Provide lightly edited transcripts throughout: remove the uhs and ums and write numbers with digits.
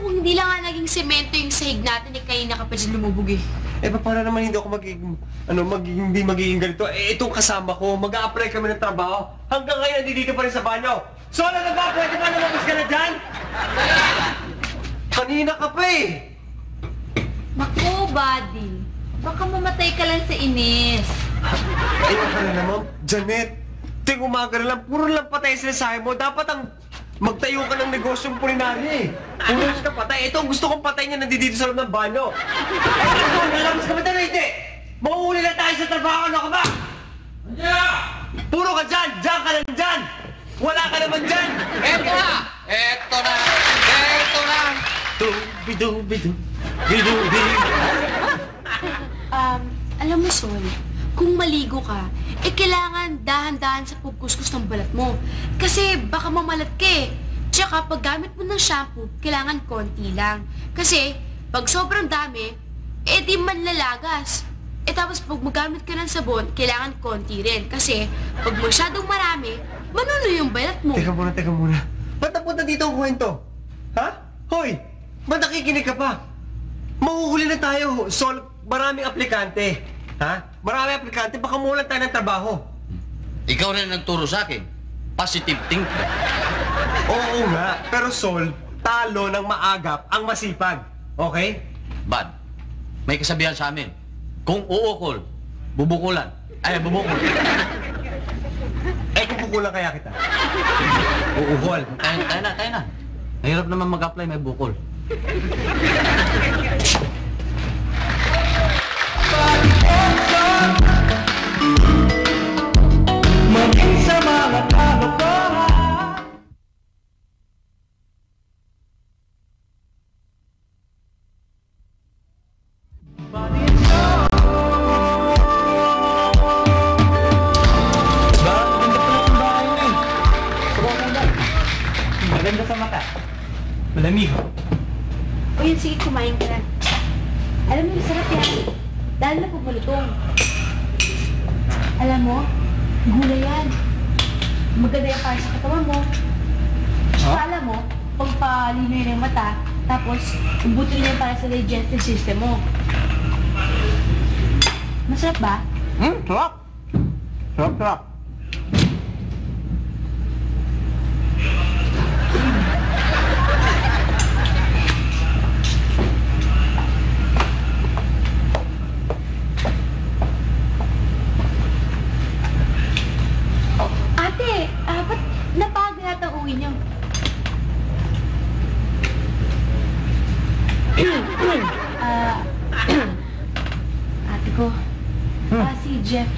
kung hindi lang nga naging semento yung sahig natin, kanina ka pa dyan lumubog eh. Paano naman hindi ako hindi magiging ganito? Itong kasama ko, mag-a-apply kami ng trabaho. Hanggang ngayon, hindi dito pa rin sa banyo. So, ano na ba? Pwede ba lumabas ka na dyan? Kanina ka pa eh. Naku, buddy. Baka mamatay ka lang sa inis. Ayun ka na naman, Janet. Ting umaga na lang, puro lang patay sinasabi mo. Dapat ang magtayo ka ng negosyong pulinarya eh. Puro ka patay. Ito ang gusto kong patay niya nandito sa loob ng banyo. Ito, nalabas ka ba tayo hindi? Mauuli na tayo sa trabaho, ano ka ba? Andiyan! Puro ka dyan! Diyan ka lang dyan! Wala ka naman dyan! Eto na! Eto na! Eto na! Dubi-dubi-du. Bidubi. Alam mo, Sol, kung maligo ka, kailangan dahan-dahan sa pagkuskus ng balat mo. Kasi baka mamalat ka eh. Tsaka pag gamit mo ng shampoo, kailangan konti lang. Kasi pag sobrang dami, di manlalagas. Tapos pag magamit ka ng sabon, kailangan konti rin. Kasi pag masyadong marami, manuno yung balat mo. Teka muna. Ba't napunta dito ang kwento? Ha? Hoy! Ba't nakikinig ka pa? Mahuhuli na tayo. Sol, maraming aplikante. Ha? Maraming aplikante, baka mawalan tayo ng trabaho. Ikaw na nagturo sa akin. Positive thinking. Oo nga, pero Sol, talo ng maagap ang masipag. Okay? Bad. May kasabihan sa amin. Kung uukol, bubukulan. Ay, bubukol. Kung bukulan kaya kita. Uuhol. Tayo na. Mahirap naman mag-apply, may bukol. Maging sa mga kalokohan. Maganda sa mata. Malamig. O yun, sige, kumain ka na. Alam mo, masarap yan. Dahil na pagmalutong. Alam mo, gulay yan. Maganda yan para sa katawan mo. Akala mo, pagpalino yun ng mata, tapos ubutin yan para sa digestive system mo. Masarap ba? Sarap. Sarap. Ba't napaga yata ang uwi niyo? Ate ko, si Jeff.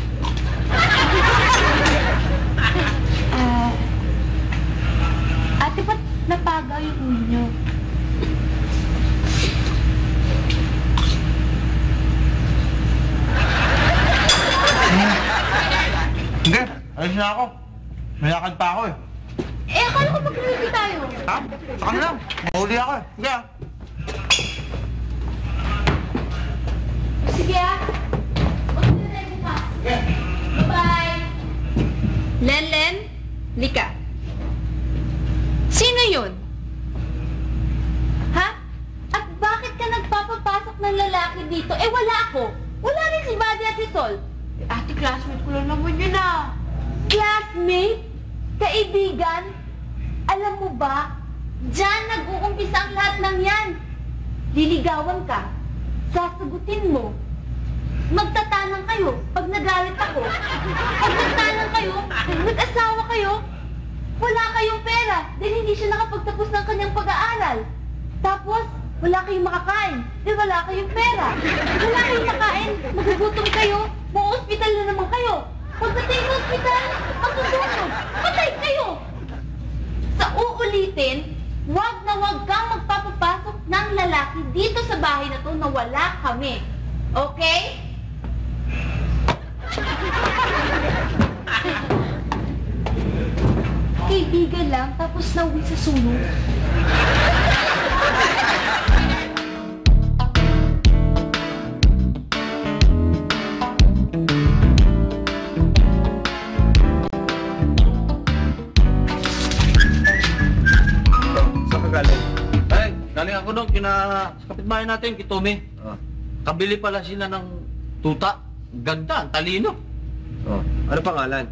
Ate, ba't napaga yung uwi niyo? Hindi, alis na ako. Mayakad pa ako eh. Akala ko mag-ready tayo. Ha? Saka na lang. Mahuli ako eh. Sige ah. Sige ah. Huwag na tayo bukas. Bye-bye. Len, lika. Sino yun? Ha? At bakit ka nagpapapasok ng lalaki dito? Wala ako. Wala rin si Buddy at si Sol. Ate, classmate ko lang naman yun ah. Classmate? Kaibigan? Alam mo ba, diyan nag-uumpisa ang lahat ng yan. Liligawan ka, sasagutin mo. Magtatanang kayo pag nagalit ako. Pag nagtanang kayo, pag nag-asawa kayo, wala kayong pera dahil hindi siya nakapagtapos ng kanyang pag-aaral. Tapos, wala kayong makakain dahil wala kayong pera. Wala kayong makain, magugutom kayo, ma-hospital na naman kayo. Pagdating sa hospital, masusunod, patay kayo. Sa uulitin, wag na wag kang magpapapasok ng lalaki dito sa bahay na to na wala kami. Okay? Kaibigan lang, tapos nauwi sa sunog. Galing galing ako doon, sa kapitbahay natin, Kitome. Oh. Kabili pala sila ng tuta. Ang ganda, ang talino. Oh. Ano pangalan?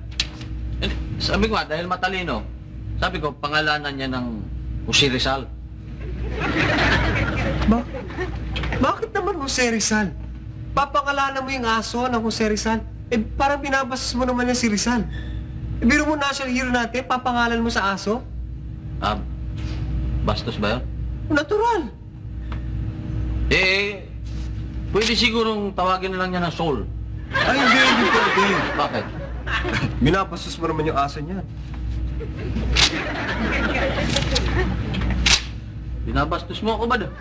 Eh, sabi ko nga, dahil matalino, sabi ko, pangalanan niya ng Jose Rizal. Bakit naman Jose Rizal? Papangalanan mo yung aso ng Jose Rizal? Eh, parang binabastos mo naman yan si Rizal. Eh, biro mo national hero natin, papangalan mo sa aso? Bastos ba yun? Natural. Eh, pwede sigurong tawagin na lang niya ng Soul. Ay, hindi pwede. Bakit? Binabastos mo naman yung aso niyan. Binabastos mo ako ba doon?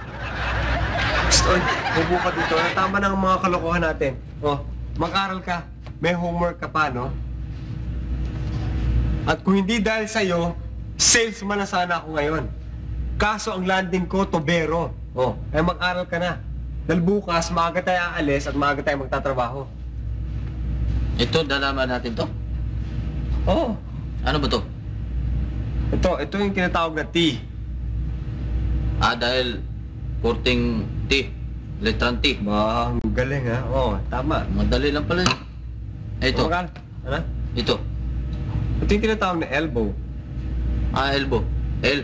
Oy, bubu ka dito. Tama na ang mga kalokohan natin. Oh, mag-aral ka. May homework ka pa, no? At kung hindi dahil sa'yo, salesman na sana ako ngayon. Kaso ang landing ko, tobero. Oh, ay mag-aral ka na. Dahil bukas, maaga tayo aalis at maaga tayo magtatrabaho. Ito, dalaman natin to. Oo. Ano ba to? Ito yung tinatawag na T. Dahil korting T, letrang T. Ang galing, ha? Oo, tama. Madali lang pala yun. Ito, Mag-aral. Ano? ito. Ito yung tinatawag na elbow. Elbow. L.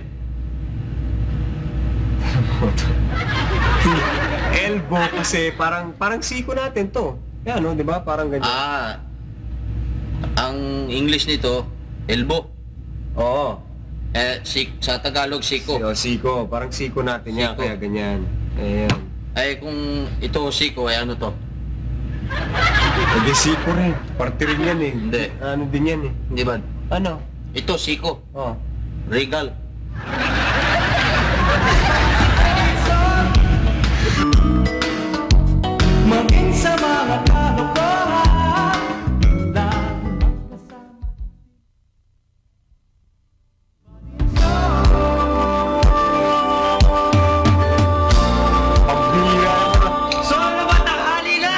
Elbow kasi parang siko natin to. Yan, no? Di ba? Parang ganyan. Ang English nito, elbow. Oo. Sa Tagalog, siko. Siko. Parang siko natin yan, Siko. kaya ganyan. Ayan. Ay, kung ito siko, ay ano to? Hindi siko rin. Parte rin yan eh. Hindi. Ano din yan eh. Hindi ba? Ano? Ito, siko. Oh. Regal. Maging sa mga kalokohan lagi magkasama. Pambira naman. So ano naman, tanghali na!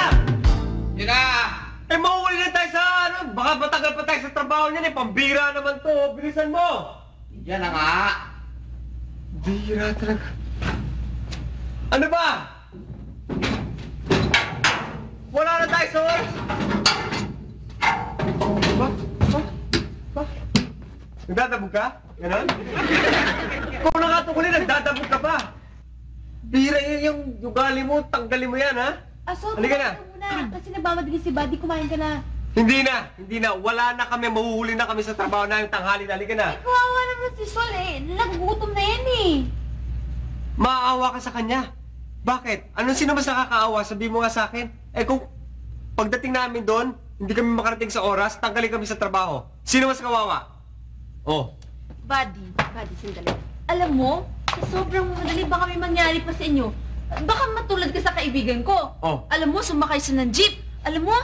Tira! Eh, mauuli na tayo sa ano. Baka matagal pa tayo sa trabaho niyan eh. Pambira naman to. Bilisan mo. Yan na nga. Bira talaga. Ano ba? Wala na tayo sa oras. Ba? Nagdadabog ka? Ganon? Kung nakatukulin, nagdadabog ka pa. Bira yun yung ugali mo, tanggalin mo yan, ha? Aso, Halika na. kumain ka muna. Kasi nagmamadali si Buddy, kumain ka na. Hindi na. Wala na kami, mahuhuli na kami sa trabaho na yung tanghali na. Halika na. Kawawa naman si Sol eh. Nagugutom na yan eh. Maaawa ka sa kanya. Bakit? Anong sino mas nakakaawa? Sabi mo nga sa akin. Eh kung pagdating namin doon, hindi kami makarating sa oras, tanggalin kami sa trabaho. Sino mas kawawa? Oh. Buddy, sandali. Alam mo, sa sobrang madali baka may mangyari pa sa inyo. Baka matulad ka sa kaibigan ko. Oh. Alam mo, sumakay siya ng jeep. Alam mo,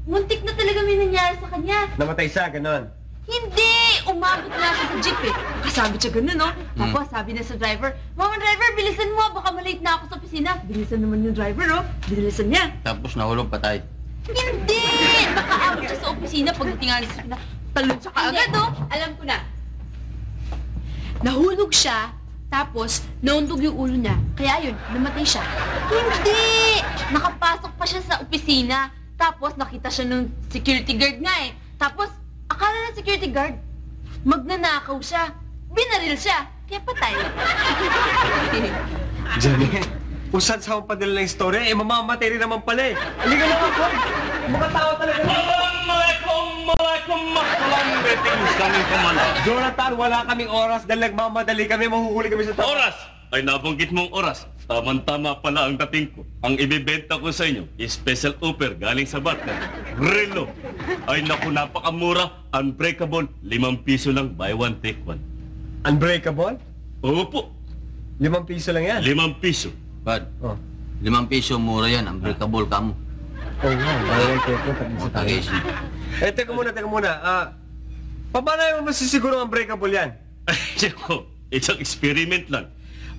muntik na talaga may nangyari sa kanya. Namatay siya, ganon. Hindi! Umabot na siya sa jeep eh. Kasabi siya ganun, no? Tapos sabi na sa driver, Mama driver, bilisan mo, baka malate na ako sa opisina. Bilisan naman yung driver, no? Bilisan niya. Tapos nahulog patay. Hindi! Nakaabot siya sa opisina, pagdating nga sa opisina, talon siya kaagad, no? Alam ko na. Nahulog siya, tapos naundog yung ulo niya. Kaya yun, namatay siya. Hindi! Nakapasok pa siya sa opisina, tapos nakita siya ng security guard nga eh. Tapos, akala ng security guard, magnanakaw siya. Binaril siya, kaya patay. Janet, kung saan sa akong padala ng istorya, eh mamamatay rin naman pala eh. Halika na ako. Mga tao talaga. Jonathan, wala kaming oras dahil nagmamadali kami, mahuhuli kami sa trabaho. Oras! Ay nabanggit mong oras. Tama-tama pala ang dating ko. Ang ibibenta ko sa inyo, special offer galing sa barter. Relo. Ay naku, napakamura. Unbreakable, 5 piso lang, buy one, take one. Unbreakable? Opo, 5 piso lang yan. 5 piso. Bad. Oh. 5 piso, mura yan. Unbreakable ka mo. Oo nga, bawal ko ito. Sa tayo. Tagays. Eh, teka muna. Paano mo masisiguro ang unbreakable yan? Ay, siko, isang experiment lang.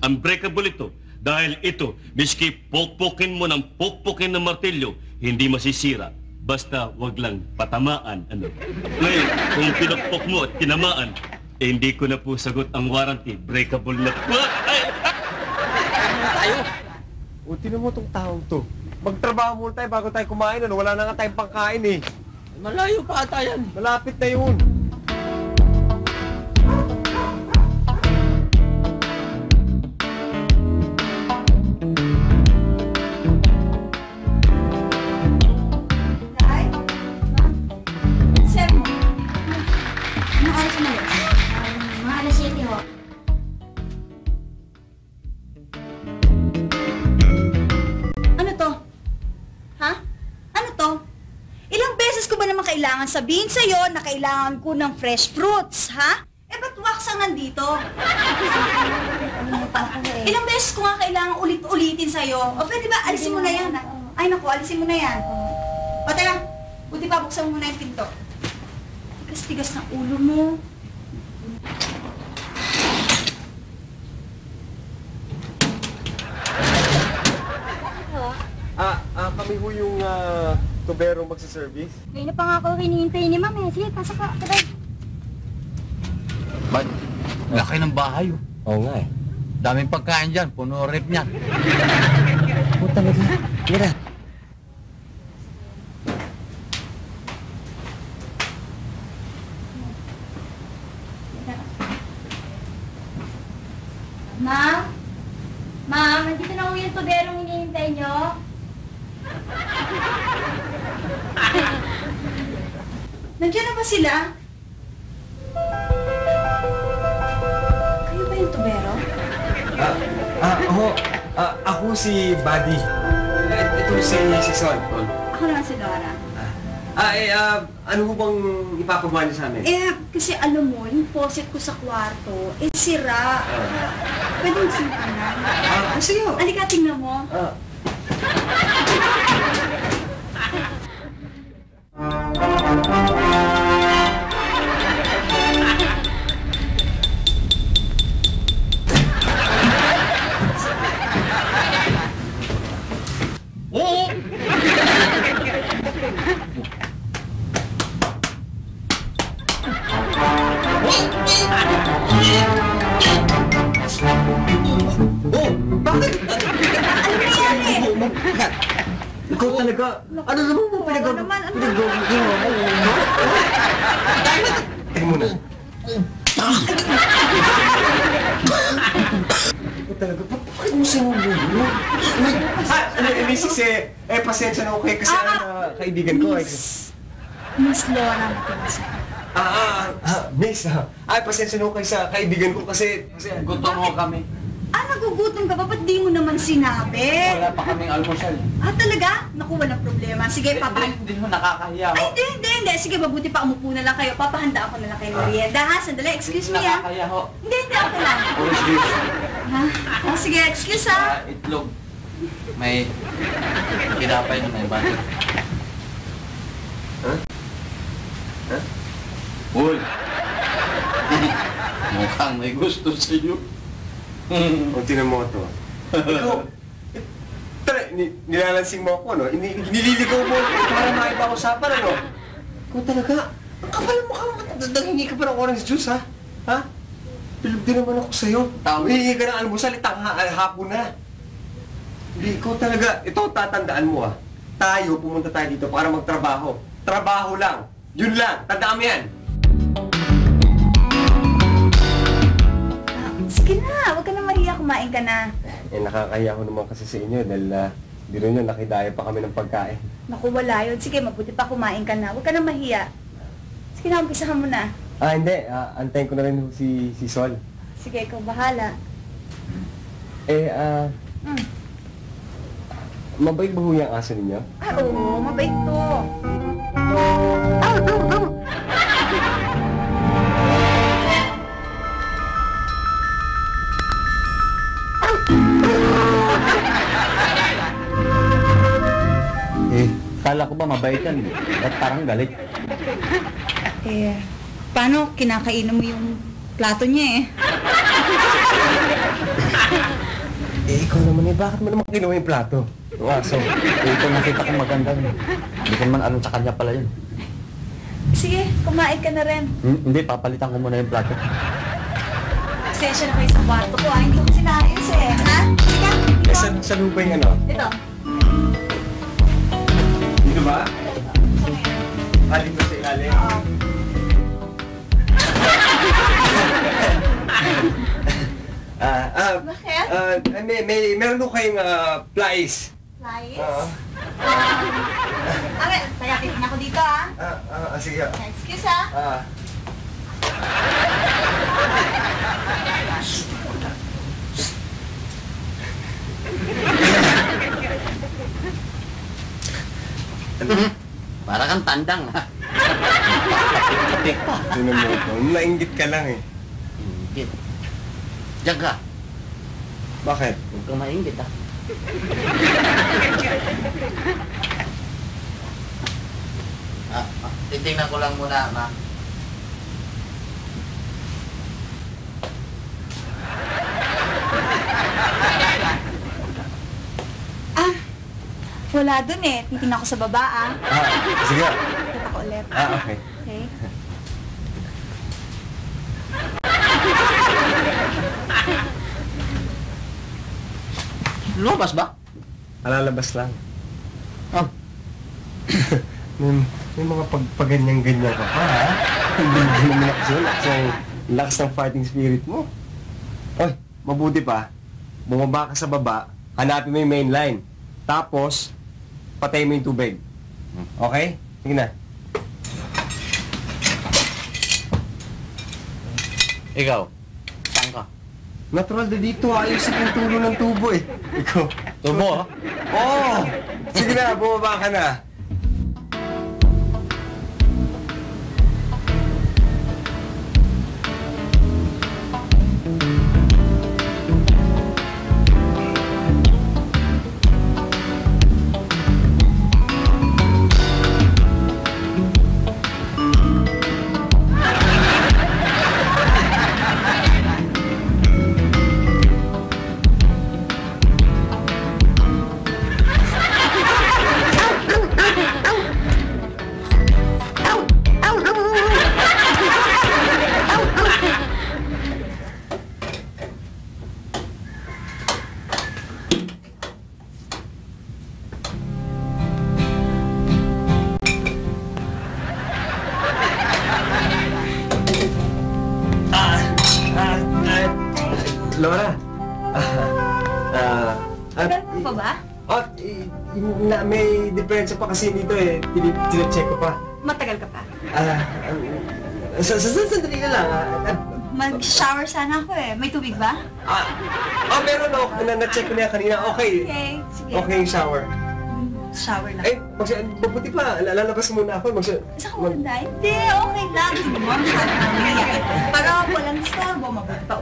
Unbreakable ito. Dahil ito, miski pokpokin mo ng pokpokin ng martilyo, hindi masisira. Basta wag lang patamaan. Ano? Ngayon, kung pinokpok mo at tinamaan, eh, hindi ko na po sagot ang warranty. Breakable na po. Ay! O, tinan mo tong taong to. Magtrabaho muna tayo bago tayo kumain. Ano? Wala na nga tayong pangkain eh. Malayo pa ata yan. Malapit na yun. Tay? Sir mo? Anong oras mo yun? Mga alas 7 ho. Ano to? Ha? Ano to? Ilang beses ko ba naman kailangan sabihin sa'yo na kailangan ko ng fresh fruits, ha? Eh, ba't wax ang nandito? Ilang beses ko nga kailangan ulit-ulitin sa'yo. O, pwede ba? Alisin mo na yan. Ay, naku, alisin mo na yan. O, teka. Buti pa, buksan mo muna yung pinto. Tigas-tigas ng ulo mo. Kami ho yung tubero magsaservice. Ngayon na pa nga ako hinihintay ni Ma'am eh. Sige, pasok ka. Tara. Ba't? Laki ng bahay, oh. Oo nga eh. Daming pagkain dyan, puno rep niyan. Oo talaga. Mira. Ma'am? Ma'am, nandito na ho yung tuberong hinihintay nyo. Nandiyan na ba sila? Kayo ba yung tubero? Ako si Buddy. Ito si Sol. Ako naman si Dora. Ano ho bang ipapagawa niyo sa amin? Kasi alam mo, yung faucet ko sa kwarto, sira. Pwede mo simpanan. Sige ho. Halika, tingnan mo. Oo! Oh! Bakit? Ano nangyari? Ikaw talaga. Ano naman mo Ano naman? Ano? pinag-gawin mo? Tingin mo na. Ikaw talaga. Bakit mo sinubulo? Misis pasensya na okay kasi kaibigan ko. Miss Lona Matias. Miss, pasensya na okay sa kaibigan ko kasi Gutom mo kami. Nagugutom ka ba? Ba't di mo naman sinabi? Wala pa kaming almusal. Talaga? Naku, walang problema. Sige, Hindi mo nakakahiya Ay, ho. hindi. Sige, mabuti pa umupo na lang kayo. Papahanda ako na lang kayo merienda, ha? Sandali, excuse me, ha? Nakakahiya ho. Hindi, okay lang. Orange juice. Ha? Sige, excuse, ha? Itlog. May kinapay na may butter. Uy! Mukhang may gusto sa iyo. O, tinan mo ito. Ikaw, nilalansing mo ako, no? Nililigaw mo ako para makipag-usapan, ano? Ikaw talaga, ang kapal mo ka, nanghingi ka pa ng orange juice, ha? Ha? Pilog din naman ako sa'yo. Hihingi ka ng almusal, hapon na. Hindi, ikaw talaga, ito tatandaan mo, ha? Tayo, pumunta tayo dito para magtrabaho. Trabaho lang. Yun lang. Tandaan mo yan. Sige na, huwag ka na mahiya, kumain ka na. Nakakahiya ko naman kasi sa inyo dahil di rin yun, nakidaya pa kami ng pagkain. Naku, wala yun. Sige, mabuti pa kumain ka na. Huwag ka na mahiya. Sige na, umpisahan mo na. Hindi. Antayin ko na rin si Sol. Sige, ikaw bahala. Mabait ba ho yung aso ninyo? Oo, mabait to. Kala ko ba mabait yan? At parang galit. Paano kinakainan mo yung plato niya Ikaw naman bakit mo naman kinuha yung plato? Yung aso. Ito nakita ko maganda. Hindi ko naman alam sa kanya pala yun. Sige, kumain ka na rin. Hindi, papalitan ko muna yung plato. Pasensya na kayo sa kwarto ko, Hindi ko sinayos ha? Sige, saan ba yung ano? Ito. Dito ba? Aling ba sa ilalim? Bakit? Meron ko kayong plies. Flies? Oo. Kaya titignan ako dito ah. Sige. Excuse ah. Para kang tandang, ha? Tinan mo ito. Nainggit ka lang eh. Inggit. Diyan ka. Bakit? Huwag kang mainggit, ha? Titingnan ko lang muna, ma. Wala dun eh. Titingnan ko sa baba ah. Sige. Kita ko ulit. Okay. Okay. Lumabas ba? Alalabas lang. Oh. May mga pagpaganyan-ganyan ka pa, ha? Hindi mo lakas ng fighting spirit mo. Oy, mabuti pa. Bumaba ka sa baba, hanapin mo yung main line. Tapos, patay mo yung tubig. Okay? Sige na. Ikaw, saan ka? Natural na dito, ayos yung tulo ng tubo eh. Ikaw. Tubo, ha? Oo! Sige na, bumaba ka na. Laura, Ganun pa ba? May diferensya pa kasi dito eh. Tine-check ko pa. Matagal ka pa. Sandali na lang. Mag-shower sana ako eh. May tubig ba? Meron ako. Na-check ko na yan kanina. Okay. Okay, sige. Okay yung shower. Shower lang. Mabuti pa. Lalabas muna ako. Isa ka muna dahil? Hindi, okay lang. Sige mo, masyado na nangyayari. Para walang storbo, mabuti pa.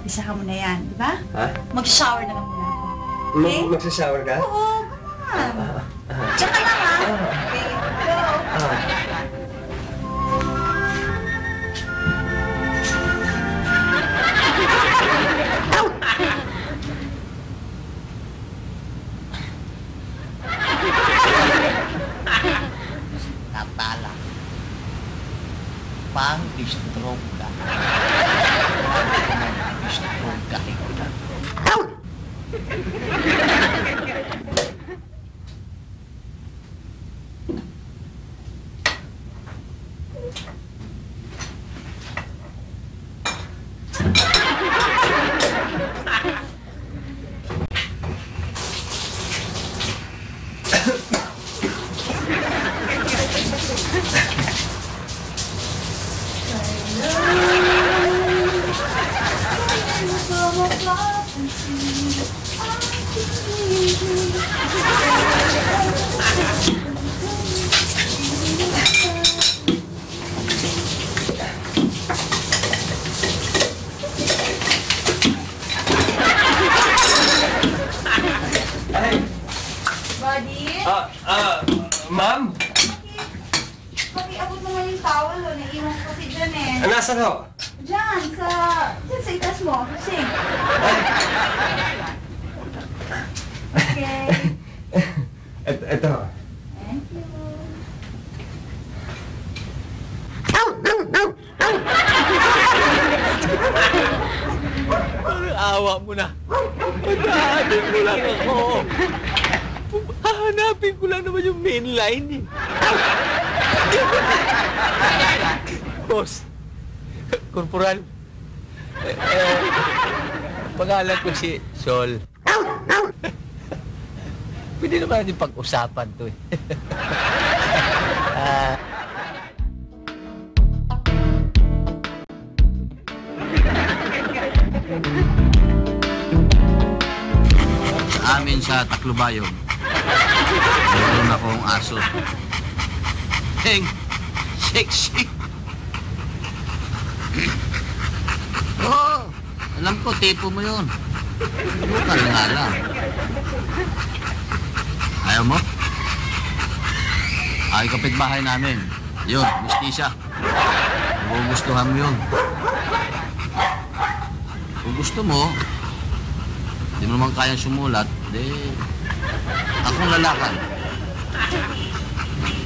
Isa ka muna yan, di ba? Ha? Mag-shower na lang muna ako. Okay? Magsashower ka? Oo, come on. Tsaka lang ha. Okay, go. Natala. Pang-stroke ka. Stroke ka. Buddy? Ma'am? Pakiabot mo nga yung towel o. Naiwan ko kasi dyan eh. Nasaan ho? Dyan sa itas mo. Sing. Okay. Ito. Thank you. Awa mo na. Madami mo lang ako. Hahanapin ko lang naman yung main line eh. Boss, Corporal, pangalan ko si Sol. Pwede naman natin pag-usapan to eh. Amin sa Taclobayong, meron akong aso. Heng, sexy. Oo, alam ko, tipo mo yun. Bukal nga lang. Ayaw mo? Ay, kapitbahay namin. Yun, mistisya. Magugustuhan mo yun. Kung gusto mo, hindi mo naman kayang sumulat, akong lalakan.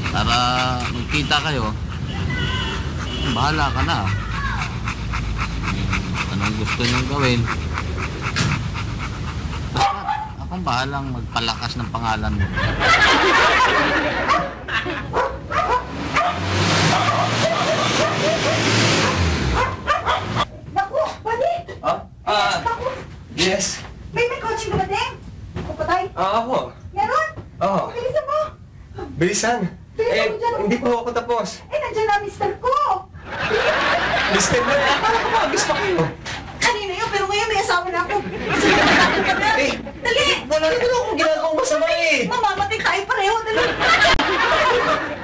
Para magkita kayo, bahala ka na. Anong gusto niyong gawin? Basta akong bahalang magpalakas ng pangalan mo. Naku, pwede! Naku, Yes. may coaching dumating? Ako patay? Ako. Meron? Oo. Bilisan mo! Bilisan. Bilisan mo dyan. Hindi pa ako tapos. Nandiyan na mister ko! Mister mo, parang kumagis pa kayo. Kanina yun, pero ngayon may asawa na ako. Sige, matapos ka na. Eh, Dali! wala naman akong ginagawang masama eh. Mamamatay tayo pareho, dali!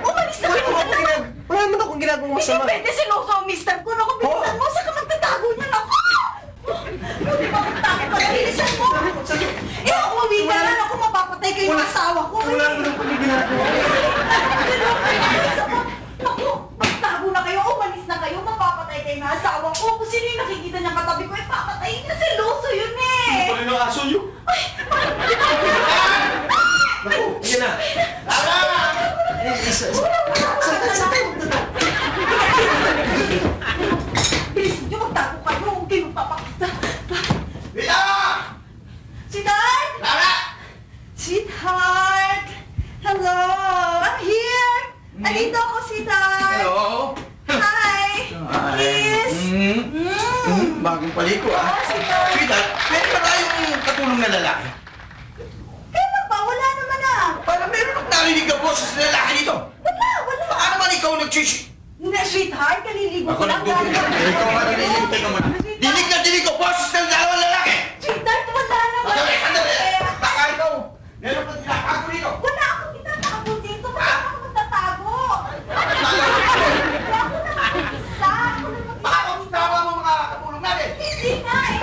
Umalis na kayo na! Wala naman akong ginagawang Hindi masama. pwede sinuso ang mister ko. Naku, bilisan mo! Saan ka magtatago niya? Naku! Hindi ba magtago pa? Bilisan mo! Eh, ako uwi ka na. Naku, mapapatay kayo ng asawa ko. Wala naman akong ginagawa. Naku, magtago na kayo. Umalis na kayo. Mapapatay kayo ng asawa ko. Kung sino yung nakikita niyang katabi ko, eh, papatayin niya. Siloso yun eh! Tuloy ng aso yun. Naku, yan na. Bilisan niyo, magtago kayo. Huwag kayo magpapakita. Rita! Sweetheart! Lara! Sweetheart! Hello! I'm here! Nandito ako, sweetheart! Hello! Hi! Kiss! Bagong paliko ah. Oh, sweetheart! Sweetheart, meron ba tayong katulong na lalaki? Kailan ba? Wala naman ah! Para meron akong narinig ka boses na lalaki dito. Wala! Wala! Baka naman ikaw nag-chish. Hindi, sweetheart! Kaliligo Ako ko lang. nagdududa. Ikaw ka narinig. Teka mo. Dinig na dinig ko boses ng dalawang lalaki. Sweetheart, wala naman! Sandali, sandali. Eh, Baka ikaw. Meron pa tinatago dito. Wala akong itatago dito! Wala akong magtatago! Wala ako naman isa! Baka kung tawa mo mga katulong natin. Hindi nga eh!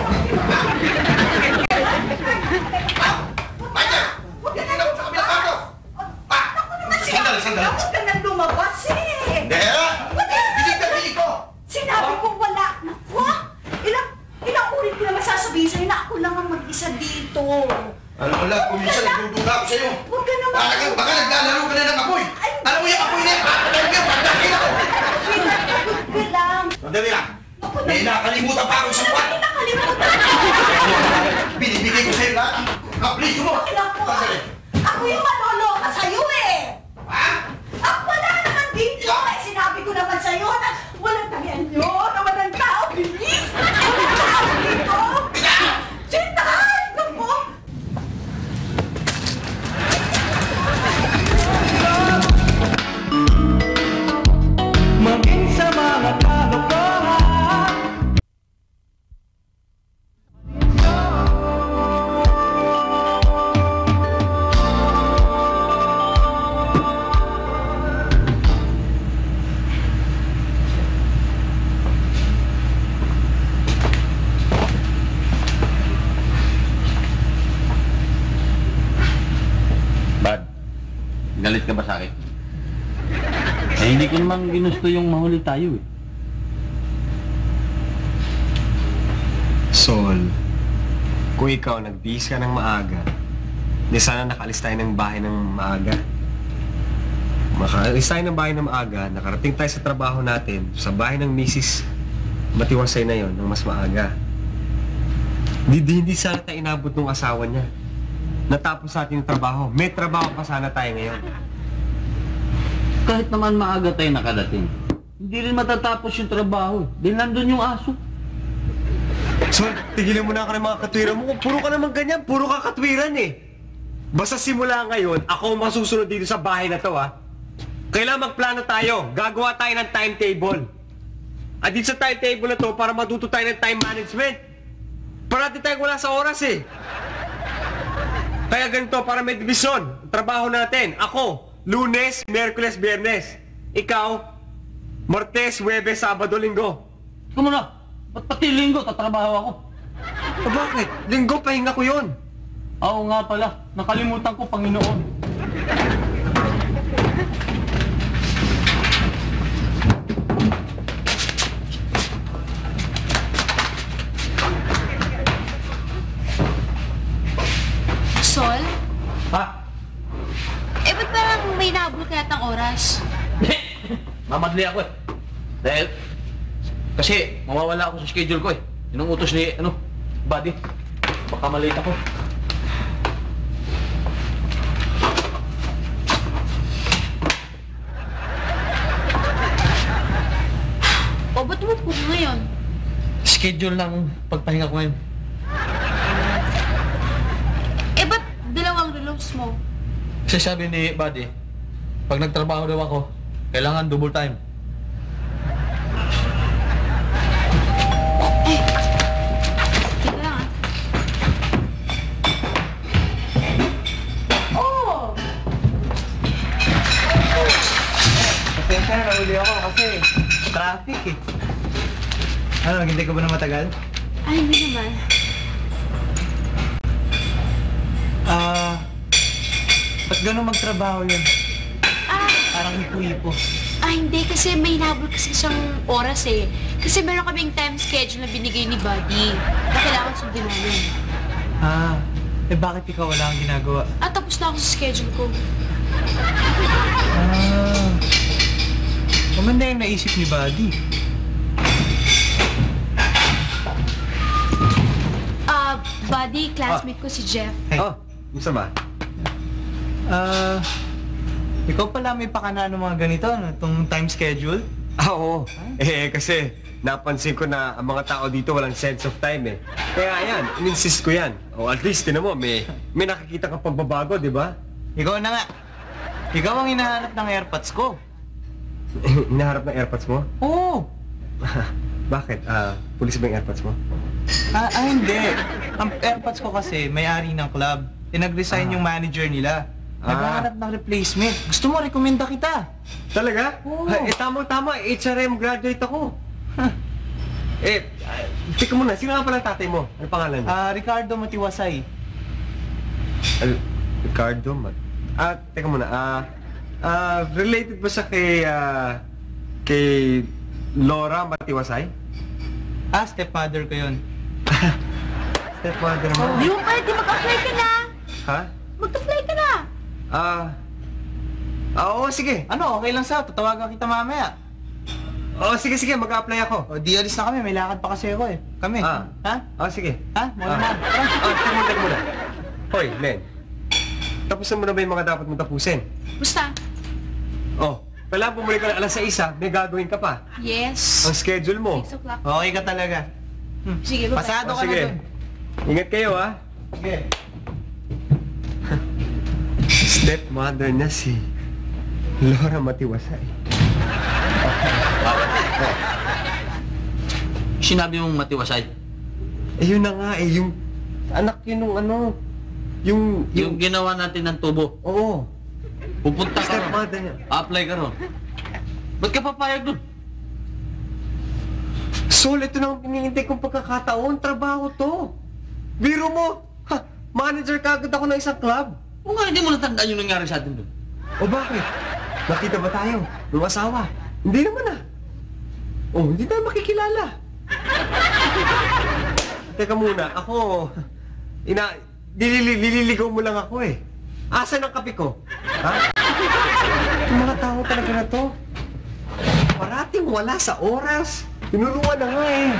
Michael! Hindi na ako sa kabilang kanto. Pa! Sandali, sandali. Huwag ka nang lumabas eh! Hindi ah. Dinig na dinig ko. Sinabi ko wala. Naku! Ilang ulit ko naman sasabihin sa'yo na ako lang ang mag-isa dito. Alam mo lang, kung minsan nagdududa ako sa'yo. Huwag ka naman. Baka naglalaro ka na ng apoy. Alam mo yung apoy na yan, papatayin ka, pagdakin ako. Pagod ka lang. Sandali lang. May nakalimutan pa akong sabuan. Ay, nakalimutan. Binibigay ko sa'yo lahat. Kaplito mo. Naku! Sandali. Ako yung maloloka sa'yo eh. Ha? Ako wala naman dito. Eh, sinabi ko naman sa'yo na walang tangyan nyo, na walang tao. Bilis! Walang tao dito. Sweetheart! Naku! Maging sa mga kalokohan. Bad, galit ka ba sa akin? Eh, hindi ko naman ginusto yung mahuli tayo eh. Sol, kung ikaw nagbihis ka ng maaga, di sana nakaalis tayo ng bahay ng maaga. Makaalis tayo ng bahay ng maaga, nakarating tayo sa trabaho natin, sa bahay ng misis, matiwasay na yon ng mas maaga. Hindi sana tayo inabot ng asawa niya. natapos sa ating trabaho. May trabaho pa sana tayo ngayon. Kahit naman maaga tayo nakadating, hindi rin matatapos yung trabaho. Dahil nandun yung aso. Sol, tigilan mo na ka ng mga katwiran mo. Puro ka naman ganyan, puro ka katwiran eh. Basta simula ngayon, ako ang masusunod dito sa bahay na to Kailangan magplano tayo. Gagawa tayo ng timetable. At dito sa timetable na to, para matuto tayo ng time management. Parati tayong wala sa oras eh. Kaya ganito, para may division. Trabaho natin. Ako, Lunes, Miyerkules, Biyernes. Ikaw, Martes, Huwebes, Sabado, Linggo. Ikaw muna, ba't pati linggo tatrabaho ako? Bakit? Linggo, pahinga ko yun. Oo nga pala, nakalimutan ko, Panginoon. Sol? Ha? Ba't parang may nahabol ka yatang oras? Mamadli ako eh. Kasi mawawala ako sa schedule ko eh. Yun ang utos ni, buddy. Baka malate ako. O, ba't mo po ngayon? Schedule ng pagpahinga ko ngayon. Ba't dalawang reloads mo? Kasi sabi ni buddy, pag nagtrabaho daw ako, kailangan double time. Sige lang Oh! Pasensya na, nahuli ako kasi traffic eh. Ano, naghintay ka ba na matagal? Ay, hindi naman. Ba't gano'n magtrabaho yun? Parang ipo-ipo. Hindi. Kasi may hinabol kasi siyang oras eh. Kasi meron kaming time schedule na binigay ni Buddy na kailangan sundin namin. Bakit ikaw wala kang ginagawa? Tapos na ako sa schedule ko. Maganda yung naisip ni Buddy. Buddy, classmate ko si Jeff. Hey. Gusto ba? Ikaw pala may pakana ng mga ganito, itong time schedule? Oo. Kasi napansin ko na ang mga tao dito walang sense of time eh. Kaya yan, in-insist ko yan. At least, tinan mo, may nakikita ka pagbabago, di ba? Ikaw na nga. Ikaw ang hinahanap ng airpods ko. Hinaharap ng airpods mo? Oo. Bakit? Pulis ba yung airpods mo? Hindi. Ang airpods ko kasi may-ari ng club. Nag-resign yung manager nila. Naghahanap ng replacement. Gusto mo, rekomenda kita. Talaga? Oo. Tama-tama. HRM graduate ako. Tika muna. Sino nga pala tatay mo? Ano pangalan niya? Ricardo Matiwasay. Ricardo teka muna. Related ba siya kay Laura Matiwasay? Stepmother ko yun. Stepmother mo? Di mo pwede mag-apply ka na. Ha? Mag-apply ka na. Oo, sige. Ano, okay lang sa'yo. Tatawagan kita mamaya. Oo, sige, mag-a-apply ako. Di alis na kami. May lakad pa kasi ako eh. Kami. Ha? Sige. Muna na. Teka muna. Hoy, Len. Tapusin mo na ba yung mga dapat mong tapusin? Basta. Kailangan bumalik ka na alas 6, may gagawin ka pa. Yes. Ang schedule mo. 6 o'clock. Okay ka talaga. Sige, bye-bye. Pasado ka na Sige. dun. Ingat kayo, ha? Sige. Stepmother na si Laura Matiwasay. Sinabi mong Matiwasay? Yun na nga yung anak yun nung Yung ginawa natin ng tubo. Oo. Pupunta ka ron. Stepmother niya. Apply ka ron. Ba't ka papayag dun? Sol, ito na ang pinihintay kong pagkakataon. Trabaho to. Biro mo. Manager kagad ako ng isang club. O nga, hindi mo natandaan yung nangyari sa atin dun. O bakit? Nakita ba tayo? Ng asawa? Hindi naman hindi tayo makikilala. Teka muna, ako... Nililigaw mo lang ako eh. Asan ang kape ko? Ha? Yung mga tao talaga na to. Parating wala sa oras. Tinuruan na nga eh.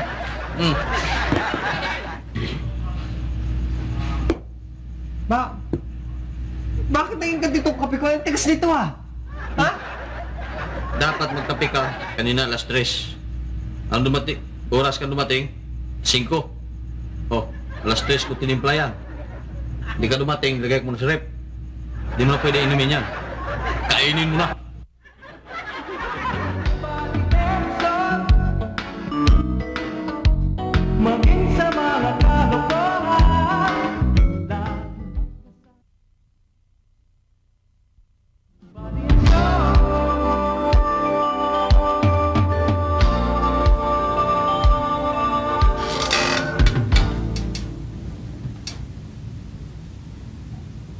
Bakit naging ganito ang kape ko? Ang tigas nito ah. Ha? Dapat magkape ka kanina alas 3. Ang dumating, oras kang dumating, 5. Oh, alas 3 ko tinimpla yan. Hindi ka dumating, lagay ko muna sa rep. Hindi mo na pwede inumin yan. Kainin mo na.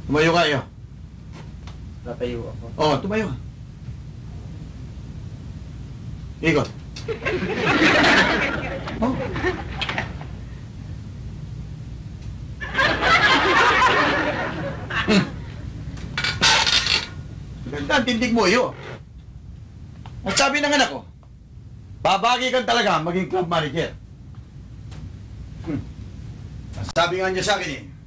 Tumayo kayo. Tatayo ako. Oo, tumayo ka. Ikot. Oh. Ganda ang tindig mo, iyo. At sabi ng anak ko, babagi kang talaga maging club manager. Sabi nga niya sa akin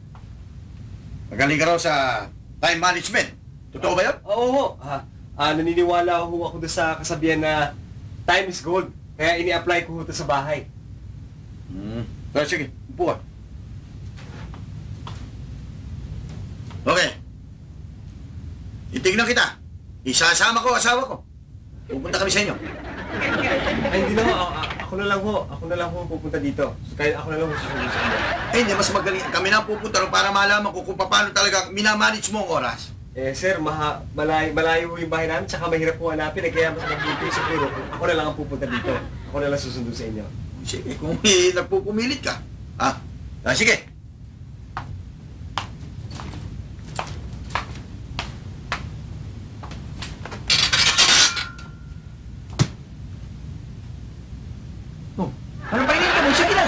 magaling ka raw sa time management. Totoo ba yun? Oo ho. Naniniwala ho ako doon sa kasabihan na time is gold. Kaya ini-apply ko ho ito sa bahay. Pero sige, upo ka. Okay. Itignan kita. Isasama ko asawa ko. Pupunta kami sa inyo. Ay, hindi na ho. Ako na lang ho. Ako na lang ho pupunta dito. Kaya ako na lang ho susunod sa inyo. Hindi, mas magaling. Kami na ang pupunta rin para malaman ko kung paano talaga minamanage mo ang oras. Sir, malayo ho yung bahay namin, tsaka mahirap po hanapin. Kaya mas mabuti siguro kung ako na lang ang pupunta dito. Ako na lang susunod sa inyo. Sige, kung nagpupumilit ka. Sige. Ano ba yun? Sige na.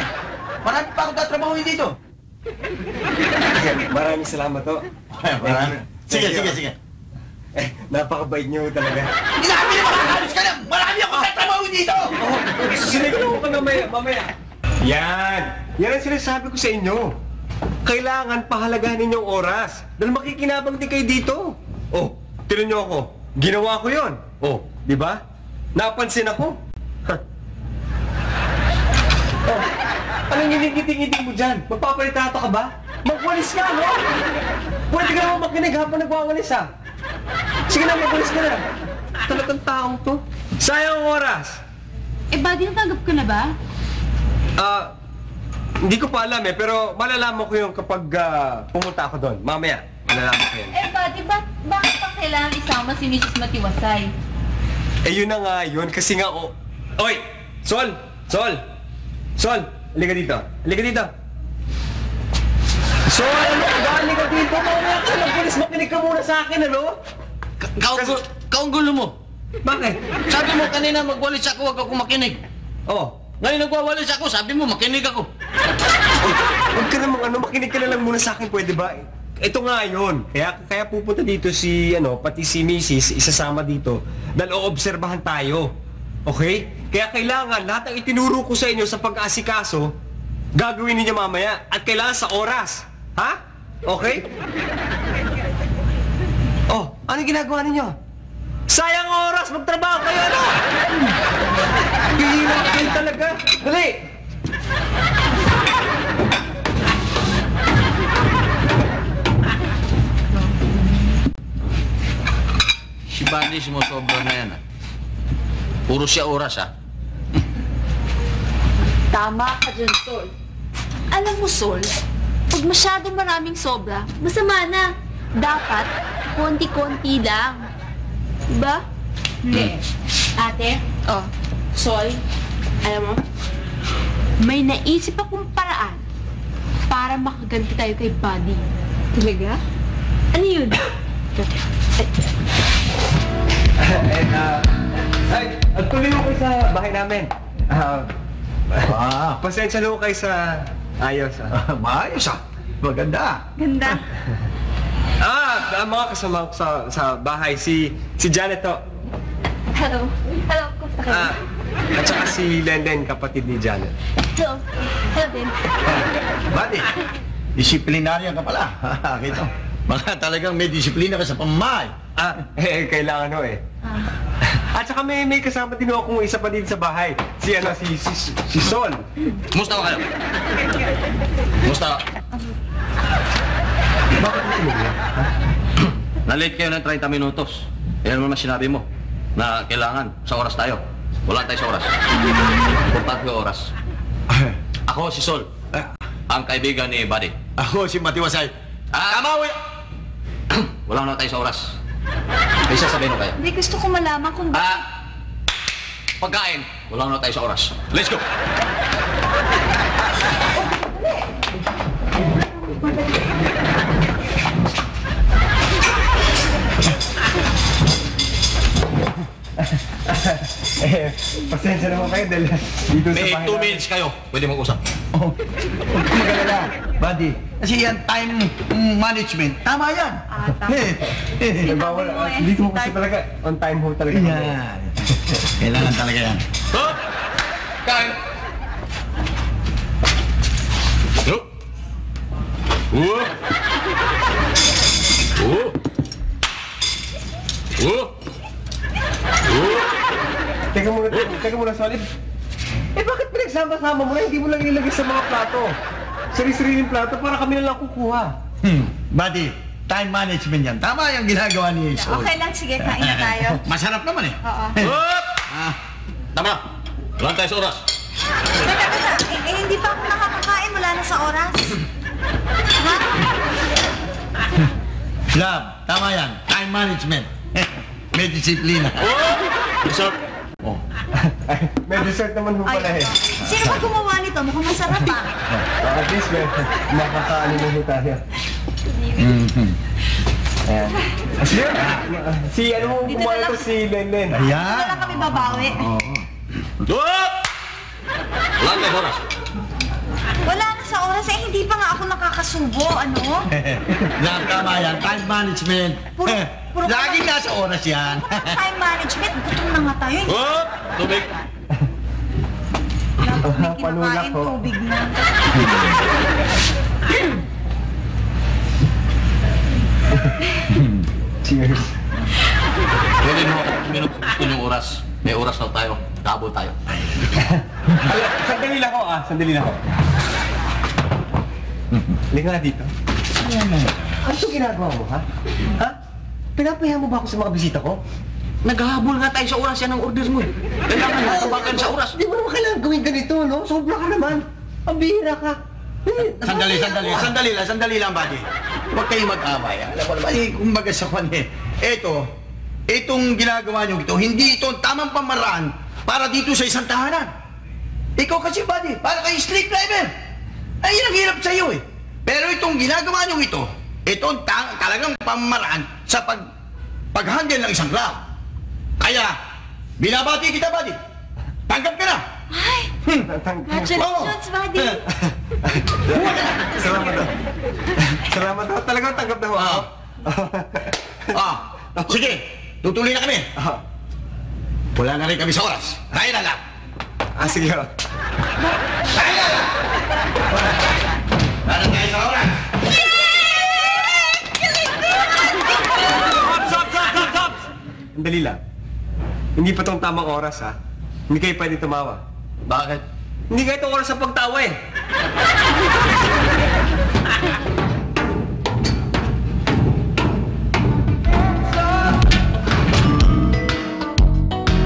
Marami pa ako tatrabahuin dito. Maraming salamat ho. Sige. Napakabait niyo talaga. Inabi na makakalis ka na! Marami ako tatrabahuin dito! Siniglo ko na mamaya. Yan ang sinasabi ko sa inyo. Kailangan pahalagahan ninyong oras. Dahil makikinabang din kayo dito. Oh, tinan niyo ako. Ginawa ko yon. Oh, di ba? Napansin ako. Oh, anong ngiti-ngiti mo dyan? Magpapalitrato ka ba? Magwalis ka, no? Pwede ka naman makinig habang nagwawalis, ha? Sige na, magwalis ka na. Talagang taong to. Sayang oras. Buddy, natanggap ka na ba? Hindi ko pa alam pero malalaman ko yung kapag pumunta ako doon. Mamaya, malalaman ko yun. Buddy, bakit pa kailangan isama si Mrs. Matiwasay? Yun na nga yun, kasi nga, Oy! Sol! Halika dito. Sol, halika dito. Mamaya ka lang, pulis, makinig ka muna sa akin, ano? Kaunggulo mo. Bakit? Sabi mo kanina magwalis ako, huwag ako makinig. Oh. Ngayon nagwawalis ako, sabi mo makinig ako. Huwag ka namang makinig ka na lang muna sa akin, pwede ba? Ito nga yun. Kaya pupunta dito si, pati si Mrs. isasama dito dahil oobserbahan tayo. Okay? Kaya kailangan lahat ng itinuro ko sa inyo sa pag-aasikaso, gagawin niyo mamaya at kailangan sa oras. Ha? Okay? Oh, anong ginagawa ninyo? Sayang oras! Magtrabaho kayo, ano? Hihirap kayo talaga. Dali! Si Buddy, sumusobra na yan, Puro siya oras, Tama ka dyan, Sol. Alam mo, Sol, pag masyadong maraming sobra, masama na. Dapat, konti-konti lang. Diba? Hindi. Ate? Sol, alam mo, may naisip akong paraan para makaganti tayo kay Buddy. Talaga? Ano yun? Tuloy mo kayo sa bahay namin. Pasensya lang kayo sa ayos. Maayos, Maganda. Ganda. Mga kasama ko sa bahay, si Janet to. Hello. Hello, kumusta kayo? At saka si Lenden, kapatid ni Janet. Hello. Hello din. Buddy, disiplinaryan ka pala. Kita. Baka talagang may disiplina ka sa pamamahay. Kailangan ho eh. At saka may kasama din akong isa pa din sa bahay. Si Sol. Musta ka kayo? Musta? Bakit mo yan? Na-late kayo ng 30 minutos. Yan naman sinabi mo na kailangan sa oras tayo. Wala tayo sa oras. Importante yung oras. Ako si Sol, ang kaibigan ni Buddy. Ako si Matiwasay. Tama, Wala na tayo sa oras. May sasabihin ko kayo. Hindi, gusto ko malaman kung Pagkain, wala na tayo sa oras. Let's go! Pasensya naman kayo dahil dito sa May bahay 2 minutes kayo. Pwede mag-usap. Huwag ka magalala, buddy. Kasi yan, time management. Tama yan. Bawal. Dito mo kasi talaga, on time ho talaga. Yan. Kailangan talaga yan. Stop! Kain! Yo! Teka muna, Solid. Bakit pinagsama-sama mo na? Hindi mo lang ilagay sa mga plato. Sari-sariling plato para kami na lang kukuha. Buddy, time management yan. Tama yung ginagawa ni Sol. Okay lang, sige, kain na tayo. Masarap naman eh. Oo. Tama na! Wala tayo sa oras. Teka, hindi pa ako nakakakain. Wala na sa oras. Ha? Love, tama yan. Time management. May disiplina. Dessert. May dessert naman ho pala eh. Sino ba gumawa nito? Mukhang masarap ah. At least makakaano na ho tayo. Ayan. Si ano mo Dito kumuha na lang. ito si Lenlen. Ayan. Wala kami babawi. Stop! Wala tayo sa oras. Wala na sa oras eh. Hindi pa nga ako nakakasubo. Ano? Love, tama yan. Time management. Puro ka Laging nasa oras yan. Time management. Gutom na nga tayo. Stop! Tubig. May Panulak kinakain, ho. tubig na. Cheers. Pwede mo minutin yung oras. May oras na tayo. Tabo tayo. Sandali lang ho sandali lang ho. Linga nga dito. Ano ito ginagawa mo, ha? Ha? Pinapahiya mo ba ako sa mga bisita ko? Naghahabol nga tayo sa oras. Yan ang order mo eh. Kailangan nakabagan sa oras. Di mo naman kailangan gawin ganito, no? Sobra ka naman. Pambihira ka. Sandali lang, buddy. Huwag kayong mag-away. Alam mo naman, kumbaga sa kwan eh. Itong ginagawa nyo ito, hindi ito ang tamang pamaraan para dito sa isang tahanan. Ikaw kasi, buddy, para kay street driver. Ay, ang hirap sa'yo eh. Pero itong ginagawa nyo ito ang talagang pamaraan sa pag-handle ng isang club. Kaya, binabati kita, buddy. Tanggap ka na. Ay! Congratulations, buddy! Salamat ho. Talagang tanggap na ho ako. Sige, tutuloy na kami. Wala na rin kami sa oras. Tayo na lang. Sige ho. Tayo na lang! Para tayo sa oras. Stop! Dali lang. Hindi pa itong tamang oras, ha? Hindi kayo pwede tumawa. Bakit? Hindi kayo itong oras sa pagtawa, eh.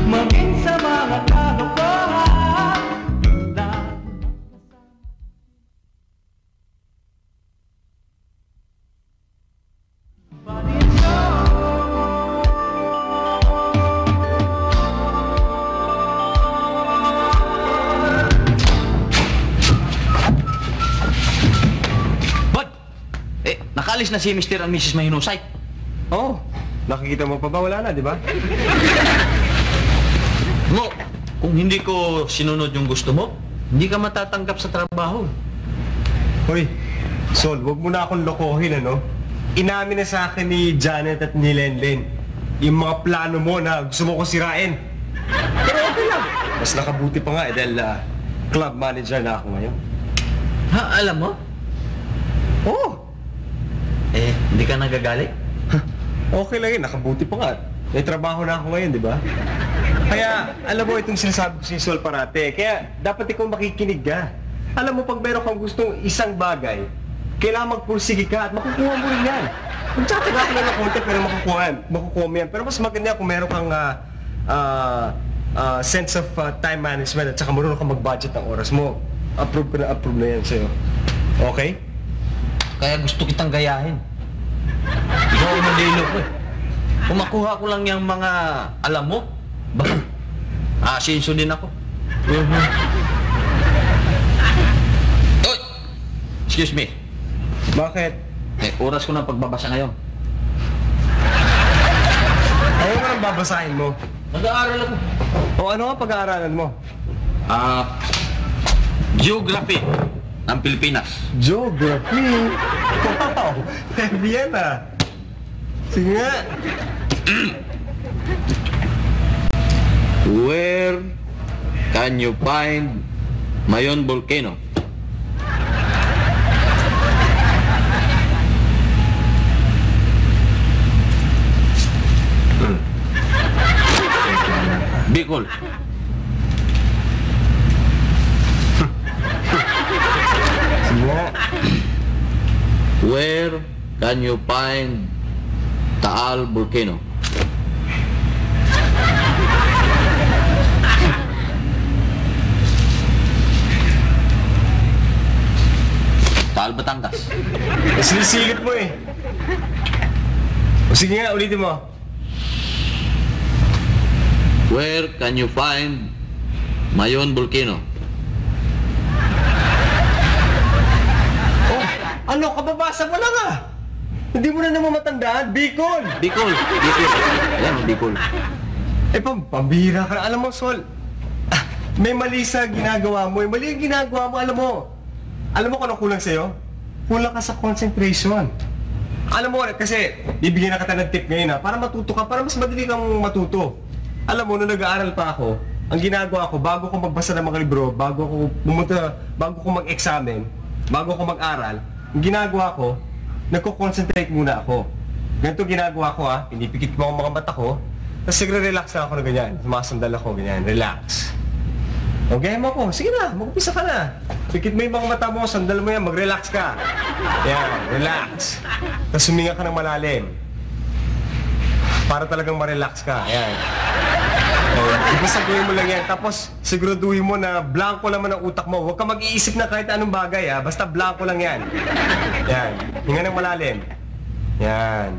Maging sa mga kalokohan na Bud! Nakaalis na si Mr. and Mrs. Mahinusay. Oo. Nakikita mo pa ba? Wala na, di ba? Mo, kung hindi ko sinunod yung gusto mo, hindi ka matatanggap sa trabaho. Hoy, Sol, wag mo na akong lokohin, ano? Inamin na sa akin ni Janet at ni Lenlen yung mga plano mo na gusto mo ko sirain. Pero okay lang. Mas nakabuti pa nga dahil club manager na ako ngayon. Ha, alam mo? Oo. Eh, hindi ka nagagalit? Okay lang yun, nakabuti pa nga. May trabaho na ako ngayon, di ba? Kaya, alam mo, itong sinasabi ko si Sol parate. Kaya, dapat ikaw makikinig ka. Alam mo, pag meron kang gustong isang bagay, kailangan magpursige ka at makukuha mo rin yan. Magtsatsaga ka lang ng konti, pero makukuha mo yan. Pero mas maganda kung meron kang sense of time management at saka marunong kang mag-budget ng oras mo. Approve na yan sa'yo. Okay? Kaya gusto kitang gayahin. Ikaw ang modelo ko eh. Kung makuha ko lang yung mga alam mo, baka aasinso din ako. Oy! Excuse me. Bakit? Eh, oras ko na pagbabasa ngayon. Ano mo nang babasahin mo? Nag-aaral ako. O ano ang pag-aaralan mo? Geography ng Pilipinas. Geography? Wow! Heavy yan ah! Sige nga! Where can you find Mayon Volcano? Bicol. Sige nga! Where can you find Taal Volcano? Taal Batangas. Sinisigit mo eh! O sige nga, ulitin mo. Where can you find Mayon Volcano? Oh! Ano? Kababasa mo lang ah! Hindi mo na naman matandaan, Bicol! Bicol. Bicol. Ayan, Bicol. Eh, pambihira ka na. Alam mo, Sol, may mali sa ginagawa mo. Mali ang ginagawa mo, alam mo. Alam mo kung ano kulang sa'yo? Kulang ka sa concentration. Alam mo, kasi bibigyan na kita ng tip ngayon ha, para matuto ka, para mas madali kang matuto. Alam mo, nung nag-aaral pa ako, ang ginagawa ko, bago ko magbasa ng mga libro, bago ko pumunta, bago ko mag-examen, bago ko mag-aral, ang ginagawa ko, nagko-concentrate muna ako. Ganito ginagawa ko ha, pinipikit mo ang mga mata ko, tapos siguro relax na ako na ganyan, sumasandal ako ganyan, relax. Okay mo ko, sige na, mag-upisa ka na. Pikit mo yung mga mata mo, sandal mo yan, mag-relax ka. Yan, relax. Tapos huminga ka ng malalim. Para talagang ma-relax ka, yan. Ibasagawin mo lang yan, tapos siguraduhin mo na blanco naman ang utak mo. Huwag ka mag-iisip na kahit anong bagay ha, basta blanco lang yan. Yan, hinga ng malalim. Yan.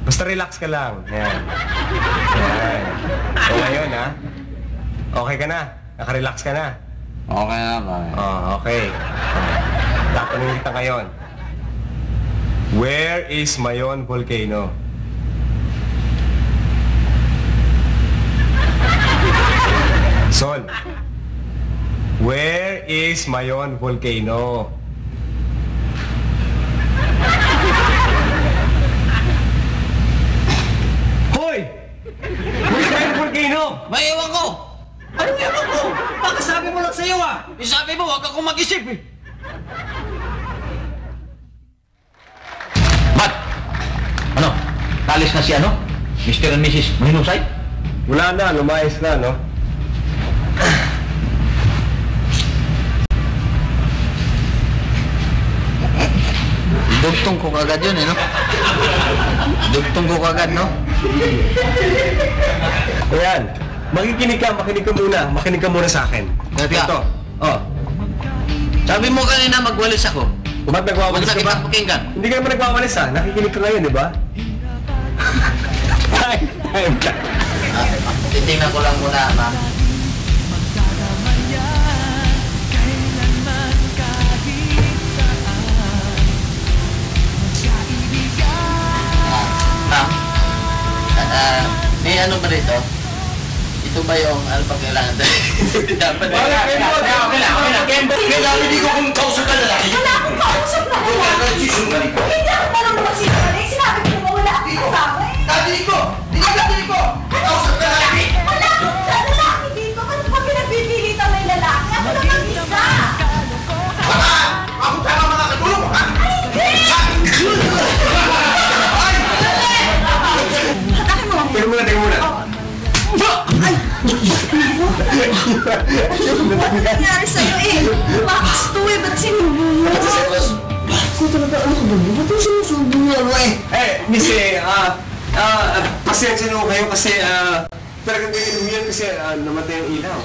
Basta relax ka lang. Yan. Yan. O ngayon ha, okay ka na? Naka-relax ka na? Okay na ba? Oh, okay. Tatanungin kita ngayon. Where is Mayon Volcano? Sol, where is Mayon Volcano? Hoy! Where's Mayon Volcano? May ewan ko! Anong ewan ko? Baka sabi mo lang sa'yo ah! Isabi mo, huwag akong mag-isip eh! Ba't? Ano? Talis na si ano? Mr. and Mrs. Mahinusay? Wala na, lumayas na, no? Dugtong ko kagad yun, eh, no? Dugtong ko kagad, no? Ayan, makikinig ka muna sa akin. Teka. Ito, oh. Sabi mo kanina magwalis ako. Ba't nagwawalis Huwag na ka ba? kitang pakinggan. Hindi ka naman nagwawalis ha, nakikinig ka ngayon, di ba? Time ka. Titingnan ko lang muna, ma'am. May ano ba dito? Ito ba yung ano pag kailangan tayo? Dapat na. Okay lang. Kailangan hindi ko kung kausap ka lalaki. Wala akong kausap na wala. Hindi ako marunong magsinungaling. Sinabi ko na wala akong kasama eh. Daddy ko! Daddy ko! Kausap ka lalaki! Wala akong lalaki dito. Ano pa pinagpipilitan may lalaki? Ako naman isa. Baka! Ako tama mga katulong! Ay, hindi! Ano nangyari sa'yo eh? Max to eh, ba't sinubo mo? Ako talaga, ano ka ba? Ba't yung sinusubo niya? Miss pasensya na ko kayo kasi talagang ganyan yan kasi namatay yung ilaw.